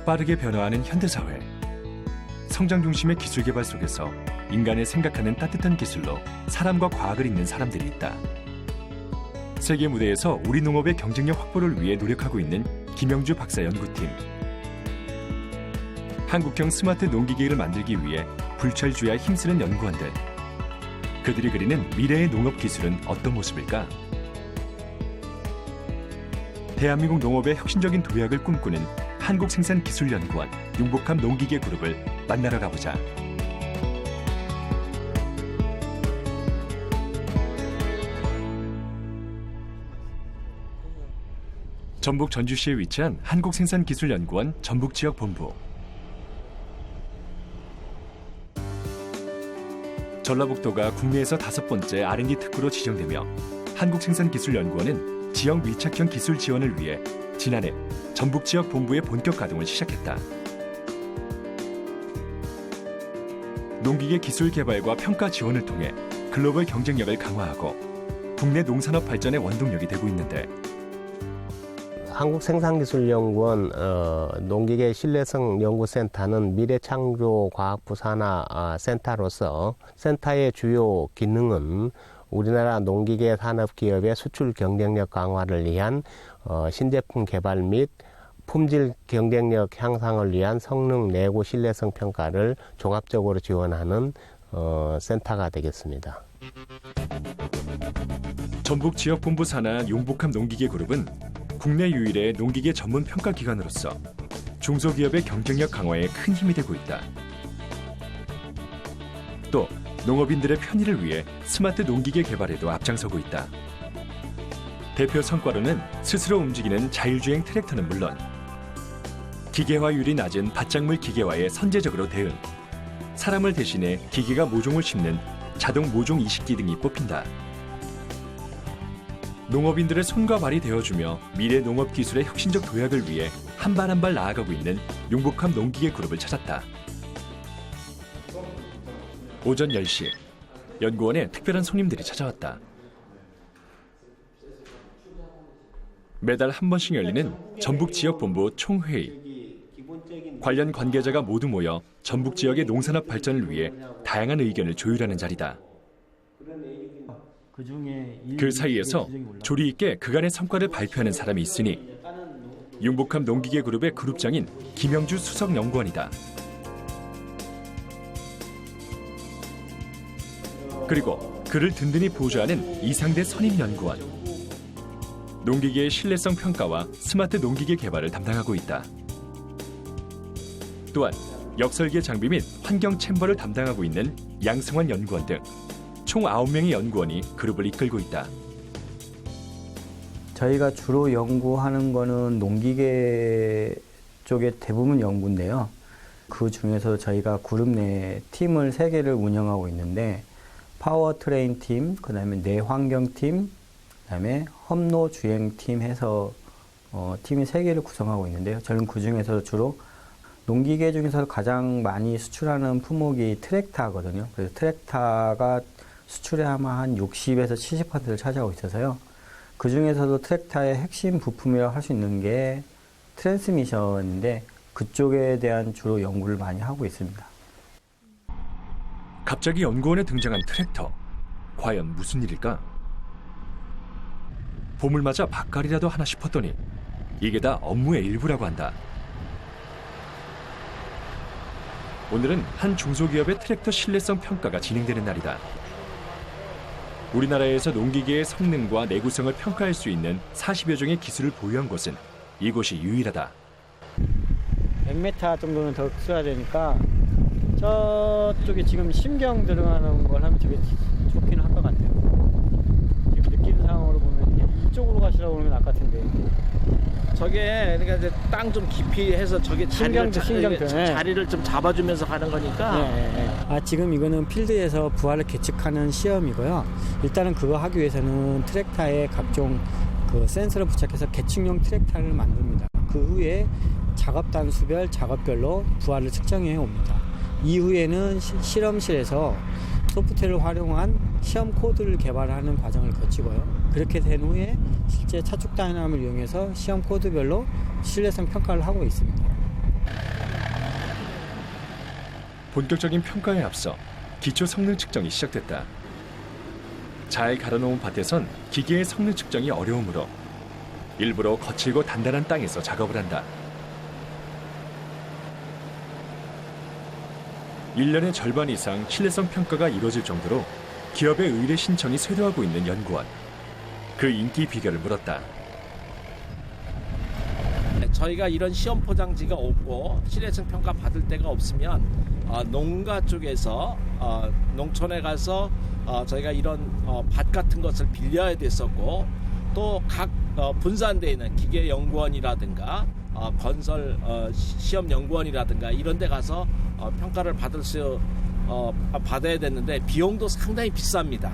빠르게 변화하는 현대사회. 성장 중심의 기술 개발 속에서 인간을 생각하는 따뜻한 기술로 사람과 과학을 잇는 사람들이 있다. 세계 무대에서 우리 농업의 경쟁력 확보를 위해 노력하고 있는 김영주 박사 연구팀. 한국형 스마트 농기계를 만들기 위해 불철주야 힘쓰는 연구원들. 그들이 그리는 미래의 농업 기술은 어떤 모습일까? 대한민국 농업의 혁신적인 도약을 꿈꾸는 한국생산기술연구원 융복합 농기계 그룹을 만나러 가보자. 전북 전주시에 위치한 한국생산기술연구원 전북지역본부. 전라북도가 국내에서 5번째 R&D 특구로 지정되며 한국생산기술연구원은 지역 밀착형 기술 지원을 위해 지난해 전북 지역 본부의 본격 가동을 시작했다. 농기계 기술 개발과 평가 지원을 통해 글로벌 경쟁력을 강화하고 국내 농산업 발전의 원동력이 되고 있는데, 한국생산기술연구원 농기계 신뢰성 연구센터는 미래창조과학부 산하 센터로서 센터의 주요 기능은 우리나라 농기계 산업 기업의 수출 경쟁력 강화를 위한 신제품 개발 및 품질 경쟁력 향상을 위한 성능 내구 신뢰성 평가를 종합적으로 지원하는 센터가 되겠습니다. 전북 지역본부 산하 융복합 농기계 그룹은 국내 유일의 농기계 전문 평가 기관으로서 중소기업의 경쟁력 강화에 큰 힘이 되고 있다. 또 농업인들의 편의를 위해 스마트 농기계 개발에도 앞장서고 있다. 대표 성과로는 스스로 움직이는 자율주행 트랙터는 물론 기계화율이 낮은 밭작물 기계화에 선제적으로 대응, 사람을 대신해 기계가 모종을 심는 자동 모종 이식기 등이 뽑힌다. 농업인들의 손과 발이 되어주며 미래 농업 기술의 혁신적 도약을 위해 한 발 한 발 나아가고 있는 융복합 농기계 그룹을 찾았다. 오전 10시, 연구원에 특별한 손님들이 찾아왔다. 매달 한 번씩 열리는 전북 지역본부 총회의. 관련 관계자가 모두 모여 전북 지역의 농산업 발전을 위해 다양한 의견을 조율하는 자리다. 그 사이에서 조리 있게 그간의 성과를 발표하는 사람이 있으니 융복합 농기계 그룹의 그룹장인 김영주 수석 연구원이다. 그리고 그를 든든히 보조하는 이상대 선임 연구원. 농기계의 신뢰성 평가와 스마트 농기계 개발을 담당하고 있다. 또한 역설계 장비 및 환경 챔버를 담당하고 있는 양승환 연구원 등 총 9명의 연구원이 그룹을 이끌고 있다. 저희가 주로 연구하는 거는 농기계 쪽의 대부분 연구인데요. 그 중에서 저희가 그룹 내 팀을 3개를 운영하고 있는데 파워트레인 팀, 그다음에 내환경 팀, 그다음에 험로 주행 팀 해서 팀이 3개를 구성하고 있는데요. 저는 그 중에서 주로 농기계 중에서 가장 많이 수출하는 품목이 트랙터거든요. 그래서 트랙터가 수출의 아마 한 60에서 70%를 차지하고 있어서요. 그 중에서도 트랙터의 핵심 부품이라고 할 수 있는 게 트랜스미션인데 그쪽에 대한 주로 연구를 많이 하고 있습니다. 갑자기 연구원에 등장한 트랙터. 과연 무슨 일일까? 봄을 맞아 밭갈이라도 하나 싶었더니 이게 다 업무의 일부라고 한다. 오늘은 한 중소기업의 트랙터 신뢰성 평가가 진행되는 날이다. 우리나라에서 농기계의 성능과 내구성을 평가할 수 있는 40여 종의 기술을 보유한 곳은 이곳이 유일하다. 100m 정도는 더 써야 되니까 저쪽에 지금 심경 들어가는 걸 하면 되게 좋기는 할 것 같아요. 지금 느끼는 상황으로 보면 이쪽으로 가시라고 그러면 아깝던데. 저게 그러니까 이제 땅 좀 깊이 해서 저게 자리를 좀 잡아주면서 가는 거니까. 네. 지금 이거는 필드에서 부하를 계측하는 시험이고요. 일단은 그거 하기 위해서는 트랙터에 각종 그 센서를 부착해서 계측용 트랙터를 만듭니다. 그 후에 작업 단수별, 작업별로 부하를 측정해 옵니다. 이후에는 실험실에서 소프트웨어를 활용한 시험 코드를 개발하는 과정을 거치고요. 그렇게 된 후에 실제 차축 다이나믹을 이용해서 시험 코드별로 신뢰성 평가를 하고 있습니다. 본격적인 평가에 앞서 기초 성능 측정이 시작됐다. 잘 갈아놓은 밭에선 기계의 성능 측정이 어려우므로 일부러 거칠고 단단한 땅에서 작업을 한다. 1년의 절반 이상 신뢰성 평가가 이루어질 정도로 기업의 의뢰 신청이 쇄도하고 있는 연구원. 그 인기 비결을 물었다. 저희가 이런 시험 포장지가 없고 신뢰성 평가 받을 데가 없으면 농가 쪽에서 농촌에 가서 저희가 이런 밭 같은 것을 빌려야 됐었고, 또 각 분산되어 있는 기계연구원이라든가 건설 시험연구원이라든가 이런 데 가서 평가를 받아야 됐는데 비용도 상당히 비쌉니다.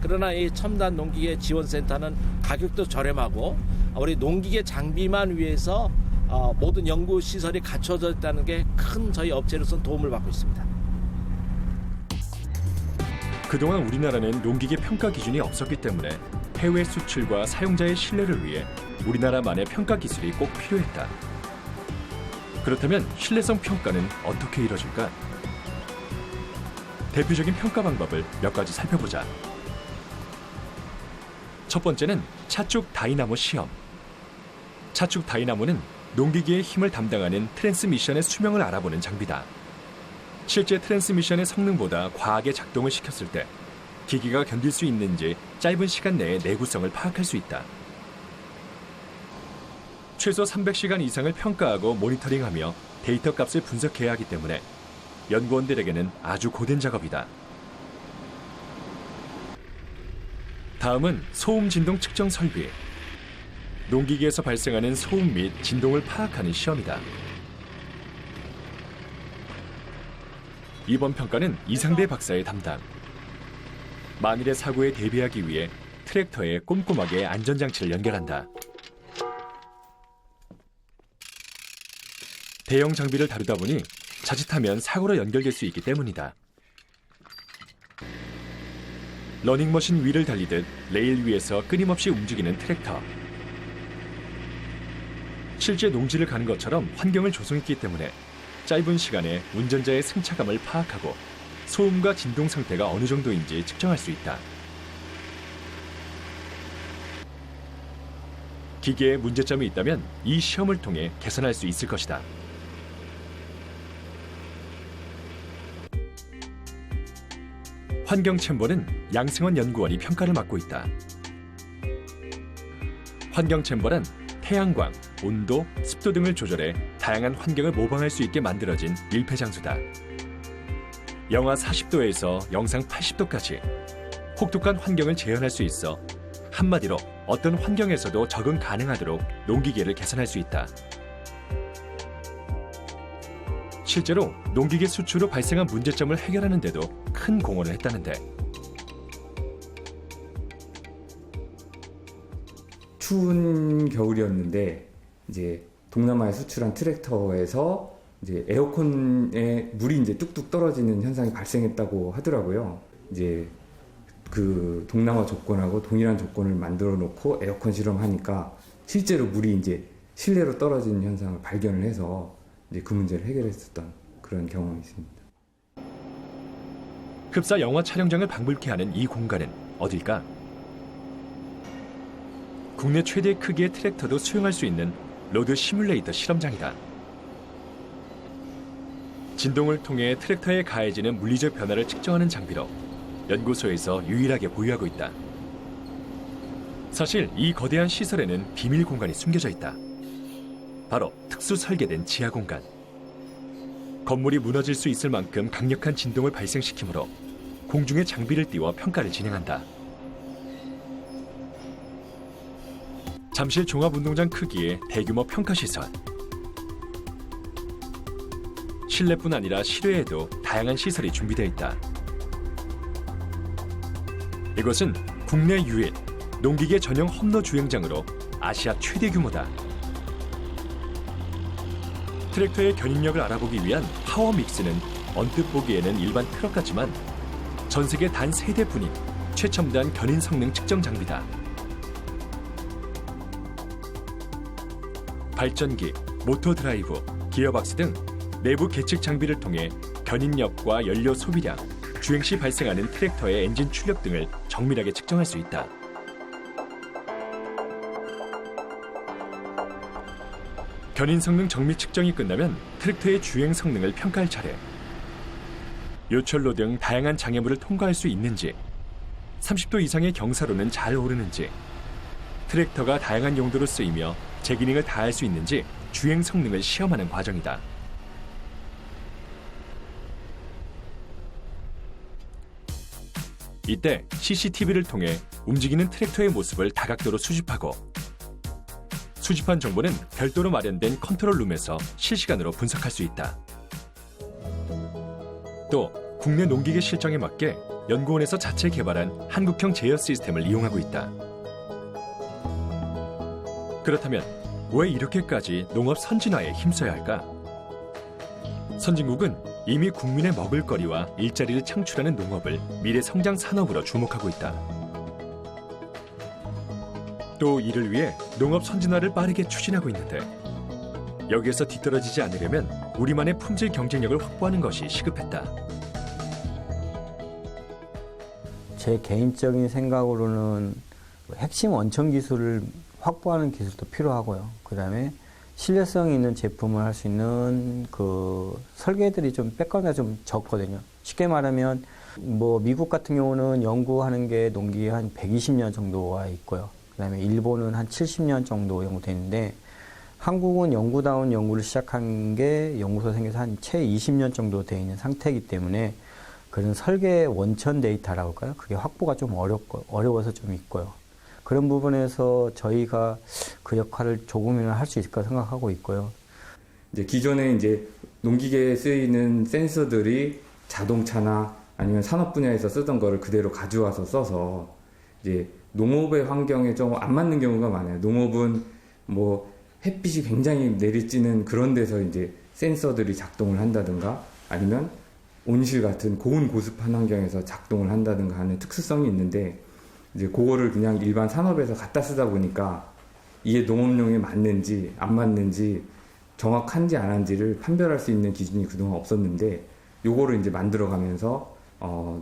그러나 이 첨단 농기계 지원센터는 가격도 저렴하고 우리 농기계 장비만 위해서 모든 연구 시설이 갖춰져 있다는 게 큰 저희 업체로서는 도움을 받고 있습니다. 그동안 우리나라는 농기계 평가 기준이 없었기 때문에 해외 수출과 사용자의 신뢰를 위해 우리나라만의 평가 기술이 꼭 필요했다. 그렇다면 신뢰성 평가는 어떻게 이뤄질까? 대표적인 평가 방법을 몇 가지 살펴보자. 첫 번째는 차축 다이나모 시험. 차축 다이나모는 농기계의 힘을 담당하는 트랜스미션의 수명을 알아보는 장비다. 실제 트랜스미션의 성능보다 과하게 작동을 시켰을 때 기기가 견딜 수 있는지 짧은 시간 내에 내구성을 파악할 수 있다. 최소 300시간 이상을 평가하고 모니터링하며 데이터 값을 분석해야 하기 때문에 연구원들에게는 아주 고된 작업이다. 다음은 소음 진동 측정 설비. 농기계에서 발생하는 소음 및 진동을 파악하는 시험이다. 이번 평가는 이상대 박사의 담당. 만일의 사고에 대비하기 위해 트랙터에 꼼꼼하게 안전장치를 연결한다. 대형 장비를 다루다 보니 자칫하면 사고로 연결될 수 있기 때문이다. 러닝머신 위를 달리듯 레일 위에서 끊임없이 움직이는 트랙터. 실제 농지를 가는 것처럼 환경을 조성했기 때문에 짧은 시간에 운전자의 승차감을 파악하고 소음과 진동 상태가 어느 정도인지 측정할 수 있다. 기계에 문제점이 있다면 이 시험을 통해 개선할 수 있을 것이다. 환경 챔버는 양승원 연구원이 평가를 맡고 있다. 환경 챔버란 태양광, 온도, 습도 등을 조절해 다양한 환경을 모방할 수 있게 만들어진 밀폐 장소다. 영하 40도에서 영상 80도까지 혹독한 환경을 재현할 수 있어 한마디로 어떤 환경에서도 적응 가능하도록 농기계를 개선할 수 있다. 실제로 농기계 수출로 발생한 문제점을 해결하는 데도 큰 공헌을 했다는데, 추운 겨울이었는데 이제 동남아에 수출한 트랙터에서 이제 에어컨에 물이 이제 뚝뚝 떨어지는 현상이 발생했다고 하더라고요. 이제 그 동남아 조건하고 동일한 조건을 만들어 놓고 에어컨 실험하니까 실제로 물이 이제 실내로 떨어지는 현상을 발견을 해서 이제 그 문제를 해결했었던 그런 경험이 있습니다. 흡사 영화 촬영장을 방불케 하는 이 공간은 어딜까? 국내 최대 크기의 트랙터도 수용할 수 있는 로드 시뮬레이터 실험장이다. 진동을 통해 트랙터에 가해지는 물리적 변화를 측정하는 장비로 연구소에서 유일하게 보유하고 있다. 사실 이 거대한 시설에는 비밀 공간이 숨겨져 있다. 바로 특수 설계된 지하 공간. 건물이 무너질 수 있을 만큼 강력한 진동을 발생시키므로 공중에 장비를 띄워 평가를 진행한다. 잠실 종합운동장 크기의 대규모 평가시설. 실내뿐 아니라 실외에도 다양한 시설이 준비되어 있다. 이것은 국내 유일 농기계 전용 험로 주행장으로 아시아 최대 규모다. 트랙터의 견인력을 알아보기 위한 파워 믹스는 언뜻 보기에는 일반 트럭 같지만 전 세계 단 3대뿐인 최첨단 견인 성능 측정 장비다. 발전기, 모터 드라이브, 기어박스 등 내부 계측 장비를 통해 견인력과 연료 소비량, 주행 시 발생하는 트랙터의 엔진 출력 등을 정밀하게 측정할 수 있다. 견인 성능 정밀 측정이 끝나면 트랙터의 주행 성능을 평가할 차례. 요철로 등 다양한 장애물을 통과할 수 있는지, 30도 이상의 경사로는 잘 오르는지, 트랙터가 다양한 용도로 쓰이며 제 기능을 다할 수 있는지 주행 성능을 시험하는 과정이다. 이때 CCTV를 통해 움직이는 트랙터의 모습을 다각도로 수집하고 수집한 정보는 별도로 마련된 컨트롤룸에서 실시간으로 분석할 수 있다. 또 국내 농기계 실정에 맞게 연구원에서 자체 개발한 한국형 제어 시스템을 이용하고 있다. 그렇다면 왜 이렇게까지 농업 선진화에 힘써야 할까? 선진국은 이미 국민의 먹을거리와 일자리를 창출하는 농업을 미래 성장 산업으로 주목하고 있다. 또 이를 위해 농업 선진화를 빠르게 추진하고 있는데 여기에서 뒤떨어지지 않으려면 우리만의 품질 경쟁력을 확보하는 것이 시급했다. 제 개인적인 생각으로는 핵심 원천 기술을 확보하는 기술도 필요하고요. 그다음에 신뢰성 있는 제품을 할 수 있는 그 설계들이 좀 백그라운드가 좀 적거든요. 쉽게 말하면 뭐 미국 같은 경우는 연구하는 게 농기계 한 120년 정도가 있고요. 그다음에 일본은 한 70년 정도 연구돼 있는데 한국은 연구다운 연구를 시작한 게 연구소 생겨서 한 채 20년 정도 돼 있는 상태이기 때문에 그런 설계 원천 데이터라고 할까요? 그게 확보가 좀 어려워서 좀 있고요. 그런 부분에서 저희가 그 역할을 조금이나 할 수 있을까 생각하고 있고요. 이제 기존에 이제 농기계에 쓰이는 센서들이 자동차나 아니면 산업 분야에서 쓰던 거를 그대로 가져와서 써서 이제 농업의 환경에 좀 안 맞는 경우가 많아요. 농업은 뭐 햇빛이 굉장히 내리쬐는 그런 데서 이제 센서들이 작동을 한다든가 아니면 온실 같은 고온 고습한 환경에서 작동을 한다든가 하는 특수성이 있는데 이제 그거를 그냥 일반 산업에서 갖다 쓰다 보니까 이게 농업용에 맞는지 안 맞는지 정확한지 안 한지를 판별할 수 있는 기준이 그동안 없었는데 요거를 이제 만들어가면서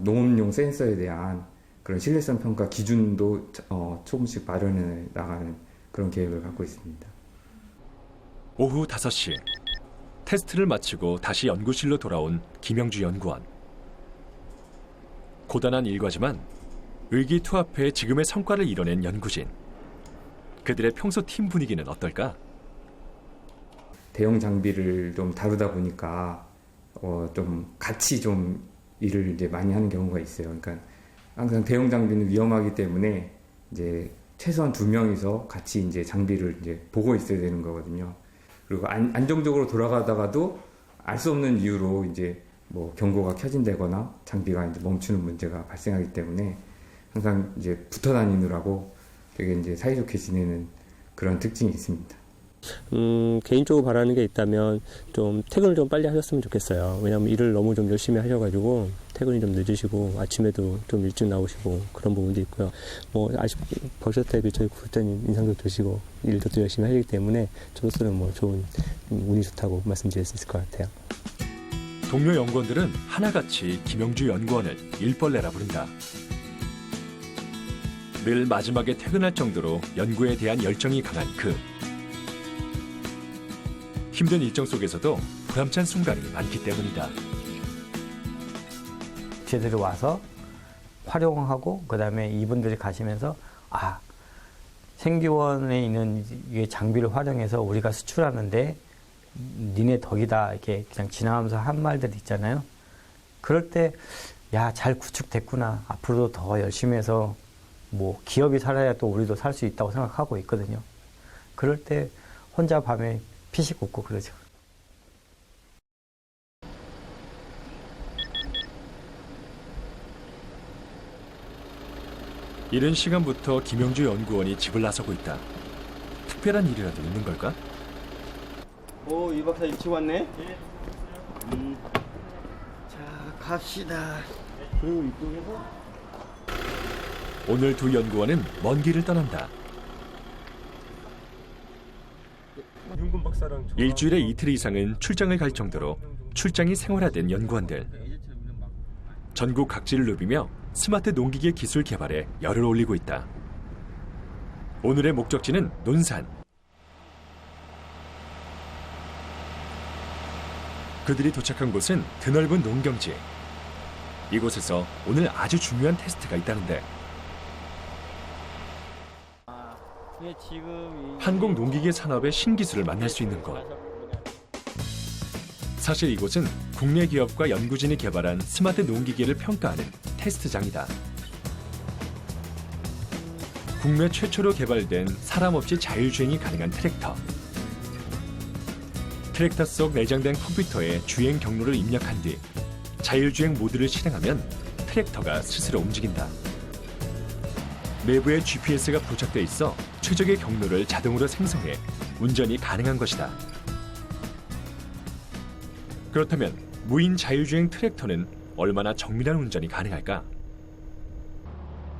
농업용 센서에 대한 그런 신뢰성 평가 기준도 조금씩 마련해 나가는 그런 계획을 갖고 있습니다. 오후 5시 테스트를 마치고 다시 연구실로 돌아온 김영주 연구원. 고단한 일과지만 의기투합해 지금의 성과를 이뤄낸 연구진. 그들의 평소 팀 분위기는 어떨까? 대형 장비를 좀 다루다 보니까 좀 같이 좀 일을 이제 많이 하는 경우가 있어요. 그러니까 항상 대형 장비는 위험하기 때문에 이제 최소한 2명이서 같이 이제 장비를 이제 보고 있어야 되는 거거든요. 그리고 안정적으로 돌아가다가도 알 수 없는 이유로 이제 뭐 경고가 켜진다거나 장비가 이제 멈추는 문제가 발생하기 때문에 항상 이제 붙어 다니느라고 되게 이제 사이좋게 지내는 그런 특징이 있습니다. 개인적으로 바라는 게 있다면 좀 퇴근을 좀 빨리 하셨으면 좋겠어요. 왜냐하면 일을 너무 좀 열심히 하셔가지고 퇴근이 좀 늦으시고 아침에도 좀 일찍 나오시고 그런 부분도 있고요. 뭐 아직 버젓 대비 저희 구독자님 인상도 좋으시고 일도 또 열심히 하시기 때문에 저로서는 뭐 좋은 운이 좋다고 말씀드릴 수 있을 것 같아요. 동료 연구원들은 하나같이 김영주 연구원을 일벌레라 부른다. 늘 마지막에 퇴근할 정도로 연구에 대한 열정이 강한 그. 힘든 일정 속에서도 보람찬 순간이 많기 때문이다. 제들이 와서 활용하고 그다음에 이분들이 가시면서 생기원에 있는 이 장비를 활용해서 우리가 수출하는데 니네 덕이다 이렇게 그냥 지나가면서 한 말들 있잖아요. 그럴 때 야, 잘 구축됐구나. 앞으로도 더 열심히 해서 뭐 기업이 살아야 또 우리도 살 수 있다고 생각하고 있거든요. 그럴 때 혼자 밤에 피식 웃고 그러죠. 이른 시간부터 김영주 연구원이 집을 나서고 있다. 특별한 일이라도 있는 걸까? 오, 이 박사 일찍 왔네? 예. 자, 갑시다. 그리고 이쪽에서 오늘 두 연구원은 먼 길을 떠난다. 일주일에 이틀 이상은 출장을 갈 정도로 출장이 생활화된 연구원들. 전국 각지를 누비며 스마트 농기계 기술 개발에 열을 올리고 있다. 오늘의 목적지는 논산. 그들이 도착한 곳은 드넓은 농경지. 이곳에서 오늘 아주 중요한 테스트가 있다는데 한국 농기계 산업의 신기술을 만날 수 있는 곳. 사실 이곳은 국내 기업과 연구진이 개발한 스마트 농기계를 평가하는 테스트장이다. 국내 최초로 개발된 사람 없이 자율주행이 가능한 트랙터. 트랙터 속 내장된 컴퓨터에 주행 경로를 입력한 뒤 자율주행 모드를 실행하면 트랙터가 스스로 움직인다. 내부에 GPS가 부착돼 있어 최적의 경로를 자동으로 생성해 운전이 가능한 것이다. 그렇다면 무인 자율주행 트랙터는 얼마나 정밀한 운전이 가능할까?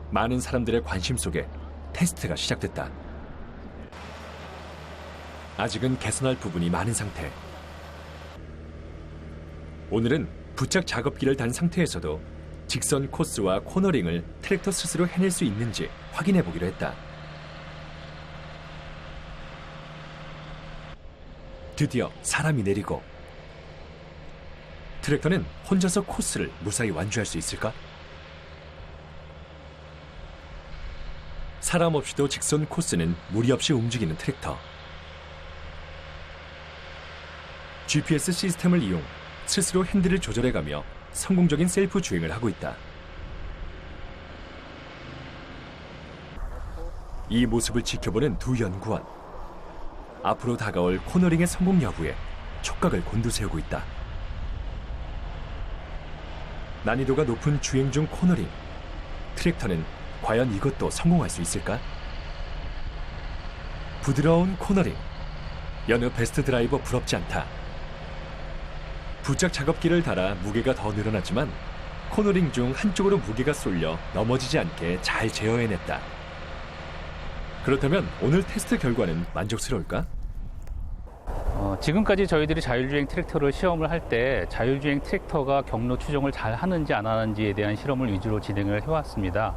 많은 사람들의 관심 속에 테스트가 시작됐다. 아직은 개선할 부분이 많은 상태. 오늘은 부착 작업기를 단 상태에서도 직선 코스와 코너링을 트랙터 스스로 해낼 수 있는지 확인해 보기로 했다. 드디어 사람이 내리고 트랙터는 혼자서 코스를 무사히 완주할 수 있을까? 사람 없이도 직선 코스는 무리 없이 움직이는 트랙터. GPS 시스템을 이용 스스로 핸들을 조절해가며 성공적인 셀프 주행을 하고 있다. 이 모습을 지켜보는 두 연구원. 앞으로 다가올 코너링의 성공 여부에 촉각을 곤두세우고 있다. 난이도가 높은 주행 중 코너링. 트랙터는 과연 이것도 성공할 수 있을까? 부드러운 코너링. 여느 베스트 드라이버 부럽지 않다. 부착 작업기를 달아 무게가 더 늘어났지만 코너링 중 한쪽으로 무게가 쏠려 넘어지지 않게 잘 제어해냈다. 그렇다면 오늘 테스트 결과는 만족스러울까? 지금까지 저희들이 자율주행 트랙터를 시험을 할 때 자율주행 트랙터가 경로 추종을 잘 하는지 안 하는지에 대한 실험을 위주로 진행을 해왔습니다.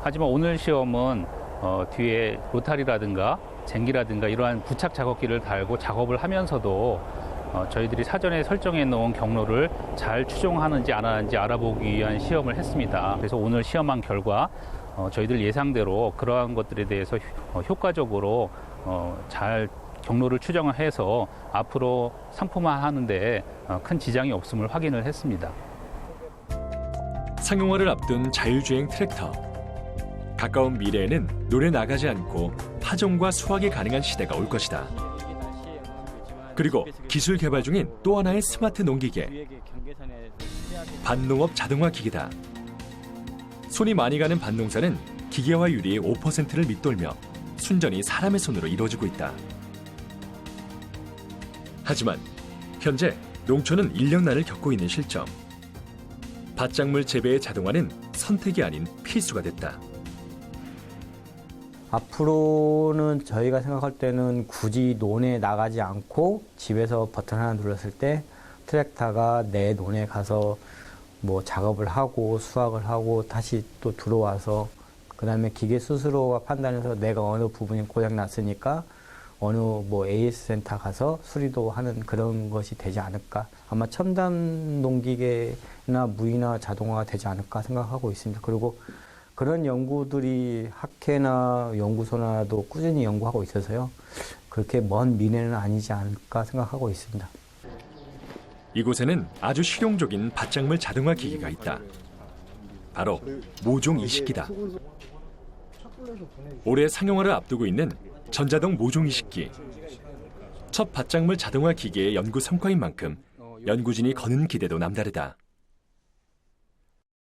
하지만 오늘 시험은 뒤에 로타리라든가 쟁기라든가 이러한 부착 작업기를 달고 작업을 하면서도 저희들이 사전에 설정해 놓은 경로를 잘 추종하는지 안 하는지 알아보기 위한 시험을 했습니다. 그래서 오늘 시험한 결과 저희들 예상대로 그러한 것들에 대해서 효과적으로 잘 경로를 추정을 해서 앞으로 상품화하는데 큰 지장이 없음을 확인을 했습니다. 상용화를 앞둔 자율주행 트랙터. 가까운 미래에는 노래 나가지 않고 파종과 수확이 가능한 시대가 올 것이다. 그리고 기술 개발 중인 또 하나의 스마트 농기계. 밭농업 자동화 기기다. 손이 많이 가는 밭농사는 기계화율이 5%를 밑돌며 순전히 사람의 손으로 이루어지고 있다. 하지만 현재 농촌은 인력난을 겪고 있는 실정. 밭작물 재배의 자동화는 선택이 아닌 필수가 됐다. 앞으로는 저희가 생각할 때는 굳이 논에 나가지 않고 집에서 버튼 하나 눌렀을 때 트랙터가 내 논에 가서 뭐 작업을 하고 수확을 하고 다시 또 들어와서 그 다음에 기계 스스로가 판단해서 내가 어느 부분이 고장 났으니까 어느 뭐 AS 센터 가서 수리도 하는 그런 것이 되지 않을까. 아마 첨단 농기계나 무인화 자동화가 되지 않을까 생각하고 있습니다. 그리고 그런 연구들이 학회나 연구소나도 꾸준히 연구하고 있어서요. 그렇게 먼 미래는 아니지 않을까 생각하고 있습니다. 이곳에는 아주 실용적인 밭작물 자동화 기기가 있다. 바로 모종 이식기다. 올해 상용화를 앞두고 있는 전자동 모종 이식기. 첫 밭작물 자동화 기계의 연구 성과인 만큼 연구진이 거는 기대도 남다르다.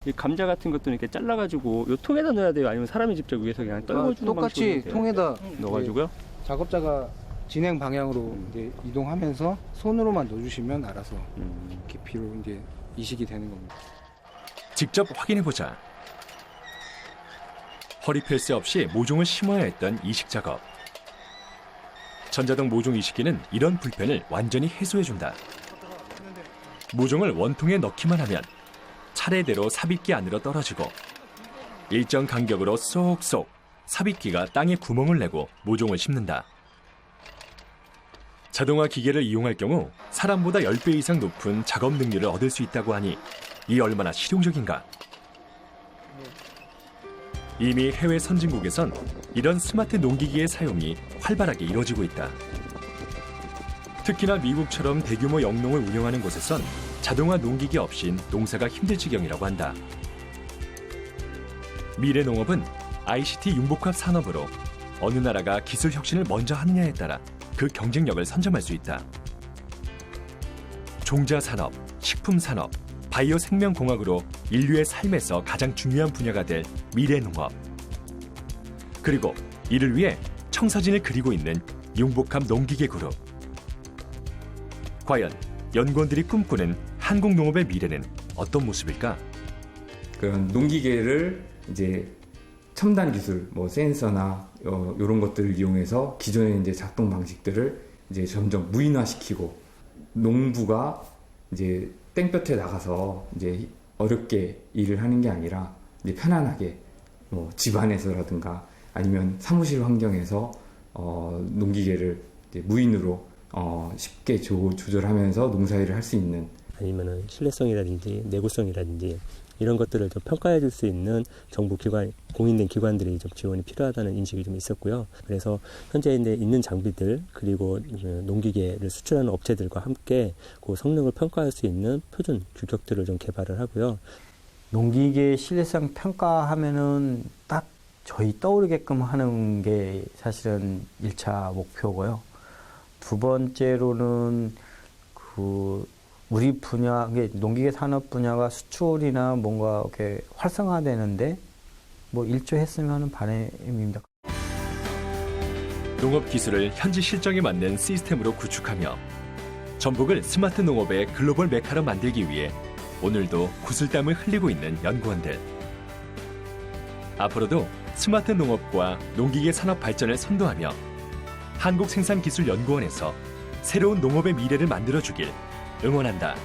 이 감자 같은 것도 이렇게 잘라가지고 요 통에다 넣어야 돼요? 아니면 사람이 직접 위에서 그냥 떨궈주는 똑같이 방식으로 통에다 넣어가지고요? 작업자가 진행 방향으로 이제 이동하면서 손으로만 넣어주시면 알아서 깊이로 이제 이식이 되는 겁니다. 직접 확인해보자. 허리 펼 새 없이 모종을 심어야 했던 이식 작업. 전자동 모종 이식기는 이런 불편을 완전히 해소해준다. 모종을 원통에 넣기만 하면 차례대로 삽입기 안으로 떨어지고 일정 간격으로 쏙쏙 삽입기가 땅에 구멍을 내고 모종을 심는다. 자동화 기계를 이용할 경우 사람보다 10배 이상 높은 작업 능률을 얻을 수 있다고 하니 이 얼마나 실용적인가. 이미 해외 선진국에선 이런 스마트 농기기의 사용이 활발하게 이루어지고 있다. 특히나 미국처럼 대규모 영농을 운영하는 곳에선 자동화 농기기 없인 농사가 힘들 지경이라고 한다. 미래 농업은 ICT 융복합 산업으로 어느 나라가 기술 혁신을 먼저 하느냐에 따라 그 경쟁력을 선점할 수 있다. 종자 산업, 식품 산업, 바이오 생명공학으로 인류의 삶에서 가장 중요한 분야가 될 미래 농업. 그리고 이를 위해 청사진을 그리고 있는 융복합 농기계 그룹. 과연 연구원들이 꿈꾸는 한국 농업의 미래는 어떤 모습일까? 그런 농기계를 이제 첨단 기술, 뭐 센서나 이런 것들을 이용해서 기존의 이제 작동 방식들을 이제 점점 무인화시키고 농부가 이제 땡볕에 나가서 이제 어렵게 일을 하는 게 아니라 이제 편안하게 뭐 집안에서라든가 아니면 사무실 환경에서 농기계를 이제 무인으로 쉽게 조절하면서 농사일을 할 수 있는, 아니면은 신뢰성이라든지 내구성이라든지 이런 것들을 좀 평가해 줄 수 있는 정부 기관, 공인된 기관들이 좀 지원이 필요하다는 인식이 좀 있었고요. 그래서 현재 이제 있는 장비들 그리고 농기계를 수출하는 업체들과 함께 그 성능을 평가할 수 있는 표준 규격들을 좀 개발을 하고요. 농기계 신뢰성 평가하면은 딱 저희 떠오르게끔 하는 게 사실은 1차 목표고요. 두 번째로는 우리 분야, 농기계 산업 분야가 수출이나 뭔가 이렇게 활성화되는데 뭐 일조했으면 하는 바람입니다. 농업 기술을 현지 실정에 맞는 시스템으로 구축하며 전북을 스마트 농업의 글로벌 메카로 만들기 위해 오늘도 구슬땀을 흘리고 있는 연구원들. 앞으로도 스마트 농업과 농기계 산업 발전을 선도하며 한국생산기술연구원에서 새로운 농업의 미래를 만들어주길 응원한다.